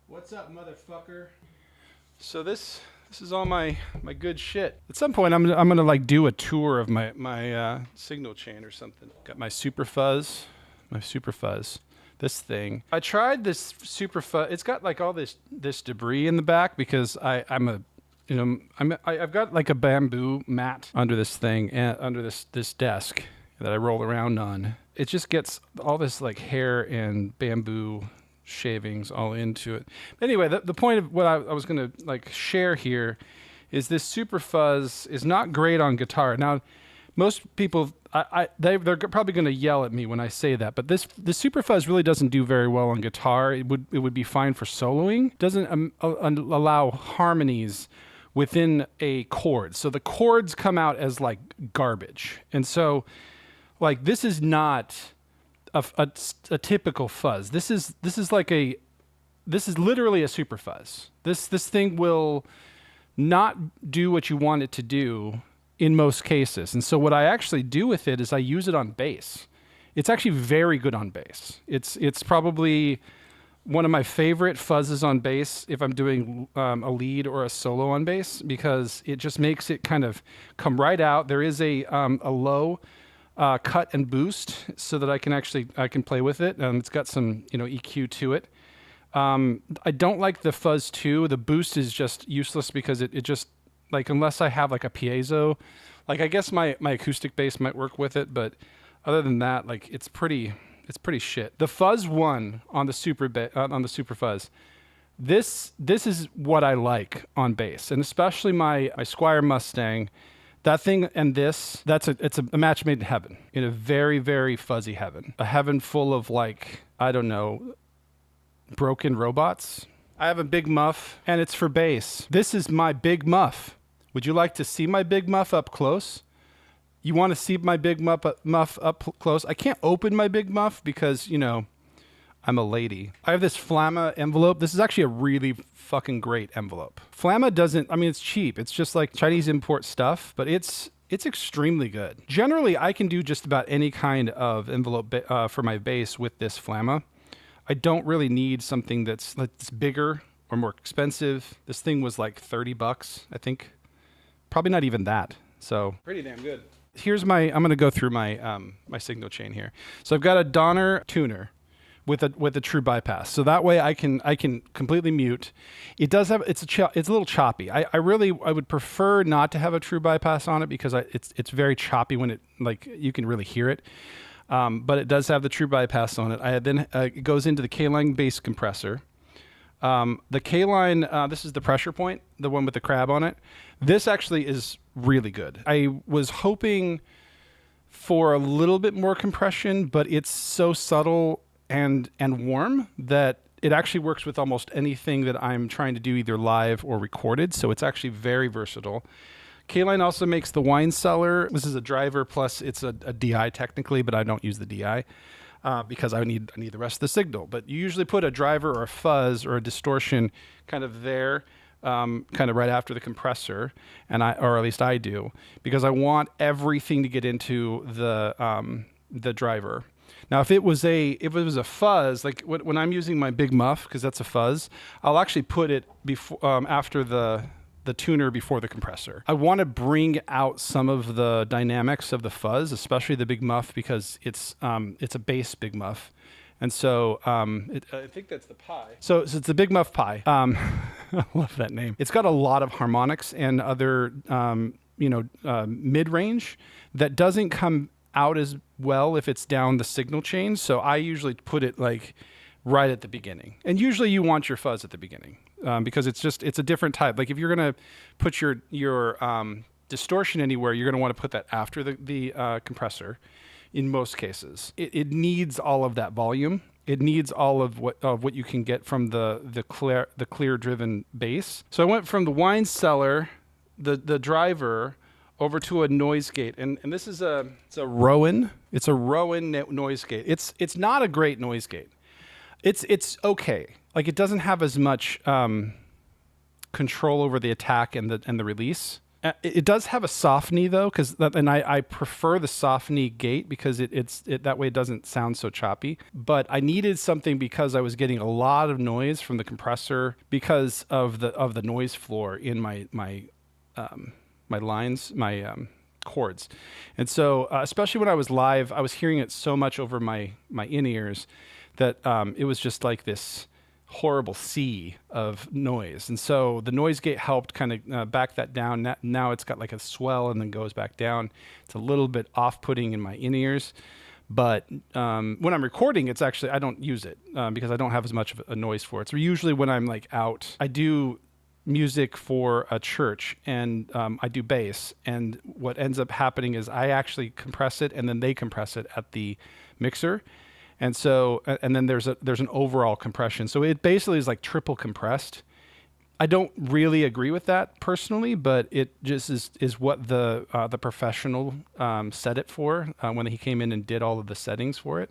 What's up, motherfucker? So this is all my good shit. At some point, I'm gonna like do a tour of my signal chain or something. Got my Super Fuzz, this thing. I tried this Super Fuzz. It's got like all this debris in the back because I've got like a bamboo mat under this thing and under this desk that I roll around on. It just gets all this like hair and bamboo shavings all into it. Anyway, the point of what I was going to like share here is this Super Fuzz is not great on guitar. Now, most people they're probably going to yell at me when I say that, but the Super Fuzz really doesn't do very well on guitar. It would be fine for soloing. It doesn't allow harmonies within a chord. So the chords come out as like garbage. And so like this is not a typical fuzz. This is literally a Super Fuzz. This thing will not do what you want it to do in most cases. And so what I actually do with it is I use it on bass. It's actually very good on bass. It's probably one of my favorite fuzzes on bass if I'm doing a lead or a solo on bass, because it just makes it kind of come right out. There is a low cut and boost so that I can play with it. It's got some EQ to it. I don't like the Fuzz 2. The boost is just useless because it just like, unless I have like a piezo, like I guess my acoustic bass might work with it, but other than that, like it's pretty shit. The Fuzz 1 on the Super Fuzz, this is what I like on bass, and especially my Squier Mustang. That thing and it's a match made in heaven, in a very, very fuzzy heaven. A heaven full of like, I don't know, broken robots. I have a Big Muff and it's for bass. This is my Big Muff. Would you like to see my Big Muff up close? You want to see my Big Muff up close? I can't open my Big Muff because, I'm a lady. I have this Flamma envelope. This is actually a really fucking great envelope. Flamma it's cheap. It's just like Chinese import stuff, but it's extremely good. Generally, I can do just about any kind of envelope for my bass with this Flamma. I don't really need something that's bigger or more expensive. This thing was like $30, I think. Probably not even that. So pretty damn good. Here's I'm going to go through my my signal chain here. So I've got a Donner tuner with a true bypass. So that way I can completely mute. It does have it's a little choppy. I would prefer not to have a true bypass on it because it's very choppy when it you can really hear it. But it does have the true bypass on it. It goes into the Caline bass compressor. The Caline, this is the pressure point, the one with the crab on it. This actually is really good. I was hoping for a little bit more compression, but it's so subtle and warm that it actually works with almost anything that I'm trying to do, either live or recorded. So it's actually very versatile. Caline also makes the wine cellar. This is a driver plus it's a DI technically, but I don't use the DI. Because I need the rest of the signal. But you usually put a driver or a fuzz or a distortion kind of there, kind of right after the compressor, or at least I do, because I want everything to get into the driver. Now, if it was a fuzz, like when I'm using my Big Muff, because that's a fuzz, I'll actually put it before after the tuner before the compressor. I want to bring out some of the dynamics of the fuzz, especially the Big Muff, because it's a bass Big Muff. And so I think that's the Pi. So it's the Big Muff Pi. I love that name. It's got a lot of harmonics and other mid-range that doesn't come out as well if it's down the signal chain. So I usually put it like right at the beginning. And usually you want your fuzz at the beginning. Because it's a different type. Like if you're gonna put your distortion anywhere, you're gonna want to put that after the compressor. In most cases, it needs all of that volume. It needs all of what you can get from the clear driven bass. So I went from the wine cellar, the driver, over to a noise gate, and this is a Rowin. It's a Rowin noise gate. It's not a great noise gate. It's okay. Like it doesn't have as much control over the attack and the release It does have a soft knee though, and I prefer the soft knee gate because it that way it doesn't sound so choppy. But I needed something because I was getting a lot of noise from the compressor because of the noise floor in my lines, chords. And so especially when I was live, I was hearing it so much over my in-ears that it was just like this horrible sea of noise. And so the noise gate helped kind of back that down. Now it's got like a swell and then goes back down. It's a little bit off-putting in my in-ears. But when I'm recording, it's actually, I don't use it because I don't have as much of a noise for it. So usually when I'm like out, I do music for a church and I do bass. And what ends up happening is I actually compress it and then they compress it at the mixer. And so, and then there's an overall compression. So it basically is like triple compressed. I don't really agree with that personally, but it just is what the professional set it for when he came in and did all of the settings for it.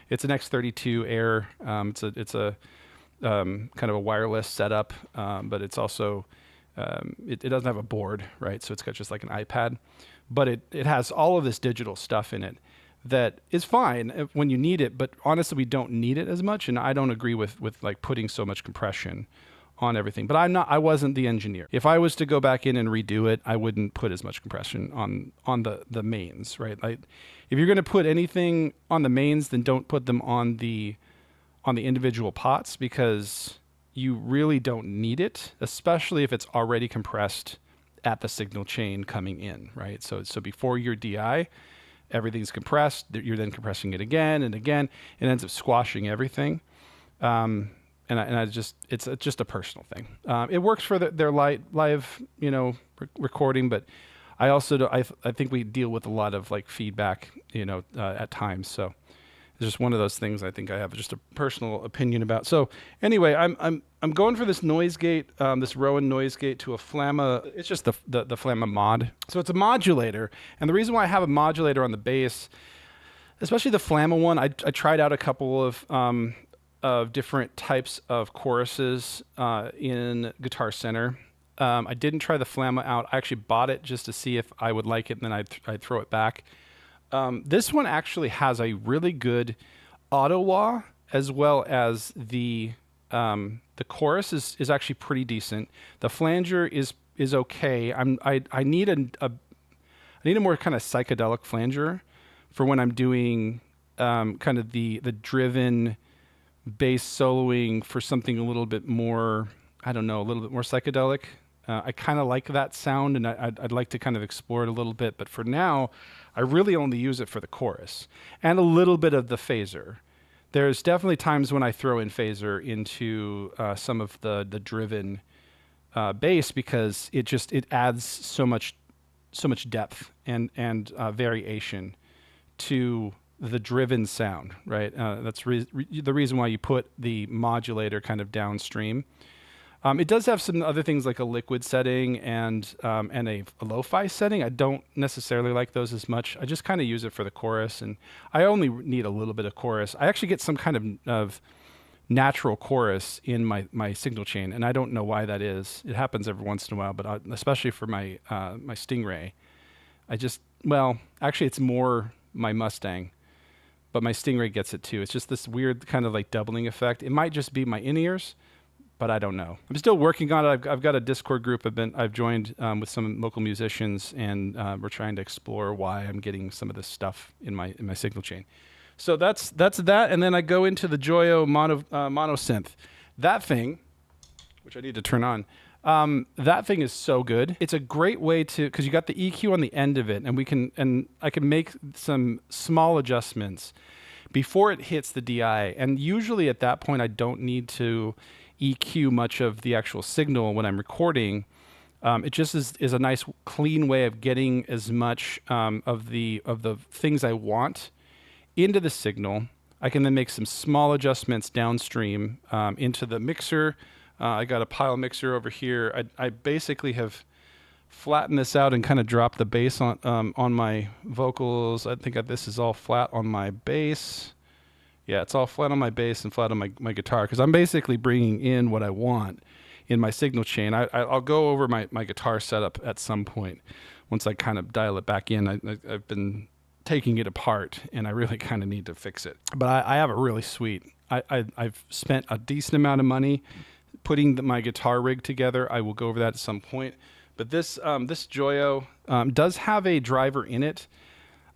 It's an X32 Air. It's a kind of a wireless setup, but it's also it doesn't have a board, right? So it's got just like an iPad, but it has all of this digital stuff in it that is fine when you need it, but honestly, we don't need it as much, and I don't agree with like putting so much compression on everything. But I wasn't the engineer. If I was to go back in and redo it, I wouldn't put as much compression on the mains, right? Like, if you're going to put anything on the mains, then don't put them on the individual pots because you really don't need it, especially if it's already compressed at the signal chain coming in, right? So before your DI, everything's compressed. You're then compressing it again and again. It ends up squashing everything. And I just, it's just a personal thing. It works for their live, recording, but I also I think we deal with a lot of like feedback, at times. So it's just one of those things I think I have just a personal opinion about. So anyway, I'm going for this noise gate, this Rowin noise gate to a Flamma. It's just the Flamma Mod. So it's a modulator, and the reason why I have a modulator on the bass, especially the Flamma one, I tried out a couple of different types of choruses in Guitar Center. I didn't try the Flamma out. I actually bought it just to see if I would like it, and then I'd throw it back. This one actually has a really good auto wah, as well as the chorus is actually pretty decent. The flanger is okay. I need a more kind of psychedelic flanger for when I'm doing kind of the driven bass soloing for something a little bit more, I don't know, a little bit more psychedelic. I kind of like that sound, and I'd like to kind of explore it a little bit. But for now, I really only use it for the chorus and a little bit of the phaser. There's definitely times when I throw in phaser into some of the driven bass because it adds so much depth and variation to the driven sound, right? That's the reason why you put the modulator kind of downstream. It does have some other things like a liquid setting and a lo-fi setting. I don't necessarily like those as much. I just kind of use it for the chorus, and I only need a little bit of chorus. I actually get some kind of natural chorus in my signal chain, and I don't know why that is. It happens every once in a while, but especially for my Stingray. Actually it's more my Mustang, but my Stingray gets it too. It's just this weird kind of like doubling effect. It might just be my in-ears, but I don't know. I'm still working on it. I've got a Discord group I've joined with some local musicians, and we're trying to explore why I'm getting some of this stuff in my signal chain. So that's that, and then I go into the Joyo Monosynth. That thing, which I need to turn on, that thing is so good. It's a great way to, because you got the EQ on the end of it, and I can make some small adjustments before it hits the DI. And usually at that point, I don't need to EQ much of the actual signal when I'm recording. It just is a nice clean way of getting as much of the things I want into the signal. I can then make some small adjustments downstream into the mixer. I got a pile mixer over here. I basically have flattened this out and kind of dropped the bass on my vocals. I think this is all flat on my bass. Yeah, it's all flat on my bass and flat on my guitar, because I'm basically bringing in what I want in my signal chain. I'll go over my guitar setup at some point once I kind of dial it back in. I've been taking it apart, and I really kind of need to fix it. But I have it really sweet. I've spent a decent amount of money putting my guitar rig together. I will go over that at some point. But this Joyo does have a driver in it.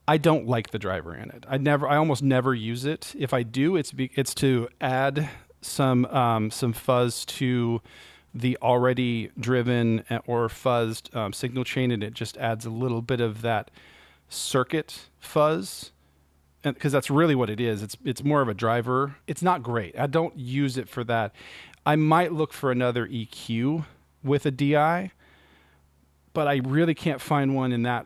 I don't like the driver in it. I almost never use it. If I do, it's to add some fuzz to the already driven or fuzzed signal chain, and it just adds a little bit of that circuit fuzz, and because that's really what it is. It's more of a driver. It's not great. I don't use it for that. I might look for another EQ with a DI, but I really can't find one in that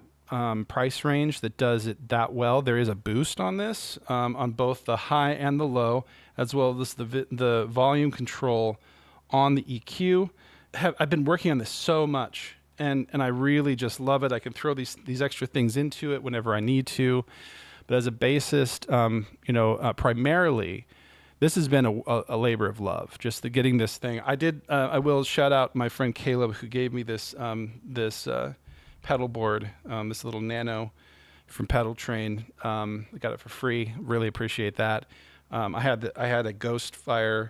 price range that does it that well. There is a boost on this on both the high and the low, as well as the volume control on the EQ. I've been working on this so much, and I really just love it. I can throw these extra things into it whenever I need to. But as a bassist, primarily, this has been a labor of love, just getting this thing. I will shout out my friend Caleb, who gave me this pedal board, this little Nano from Pedal Train. I got it for free. Really appreciate that. I had a Ghostfire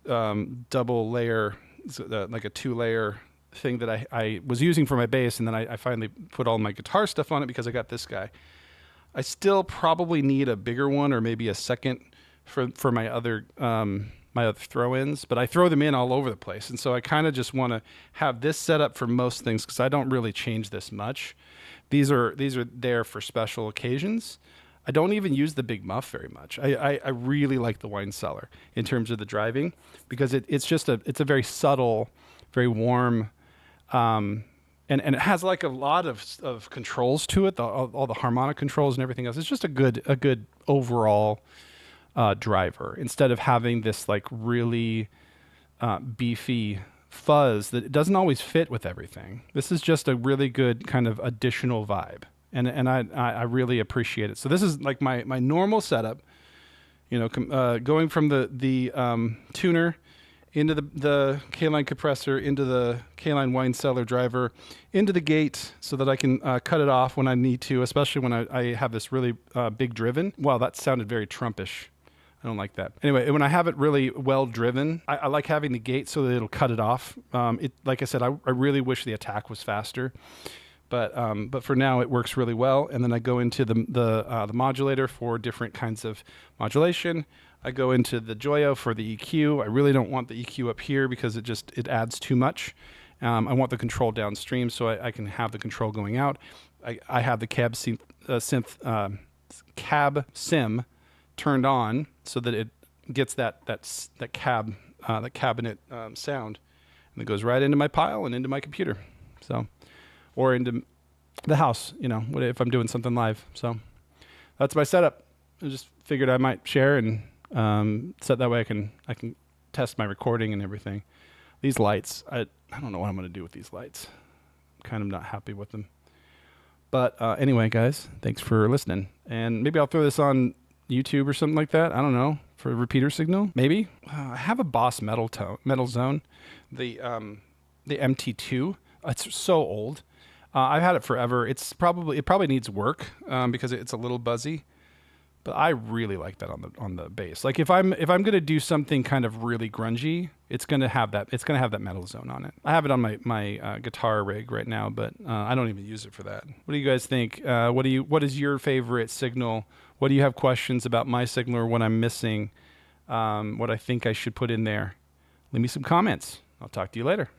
double layer, like a 2-layer thing that I was using for my bass, and then I finally put all my guitar stuff on it because I got this guy. I still probably need a bigger one, or maybe a second for my other throw-ins, but I throw them in all over the place, and so I kind of just want to have this set up for most things because I don't really change this much. These are there for special occasions. I don't even use the big muff very much. I really like the wine cellar in terms of the driving, because it's a very subtle, very warm, and it has like a lot of controls to it, all the harmonic controls and everything else. It's just a good overall driver, instead of having this like really beefy fuzz that it doesn't always fit with everything. This is just a really good kind of additional vibe, and I really appreciate it. So this is like my normal setup, going from the tuner into the Caline compressor, into the Caline wine cellar driver, into the gate, so that I can cut it off when I need to, especially when I have this really big driven. Wow, that sounded very Trumpish. I don't like that. Anyway, when I have it really well driven, I like having the gate so that it'll cut it off. Like I said, I really wish the attack was faster, but for now it works really well. And then I go into the modulator for different kinds of modulation. I go into the Joyo for the EQ. I really don't want the EQ up here because it adds too much. I want the control downstream so I can have the control going out. I have the cab sim turned on so that it gets that cabinet sound, and it goes right into my pile and into my computer, or into the house, if I'm doing something live. So that's my setup. I just figured I might share and so that way I can test my recording and everything. These lights, I don't know what I'm going to do with these lights. I'm kind of not happy with them. But anyway, guys, thanks for listening. And maybe I'll throw this on YouTube or something like that. I don't know, for a repeater signal, maybe. I have a Boss Metal Zone, the MT2. It's so old. I've had it forever. It probably needs work because it's a little buzzy. But I really like that on the bass. Like if I'm gonna do something kind of really grungy, it's gonna have that metal zone on it. I have it on my guitar rig right now, but I don't even use it for that. What do you guys think? What is your favorite signal? What do you have questions about my signal or what I'm missing? What I think I should put in there? Leave me some comments. I'll talk to you later.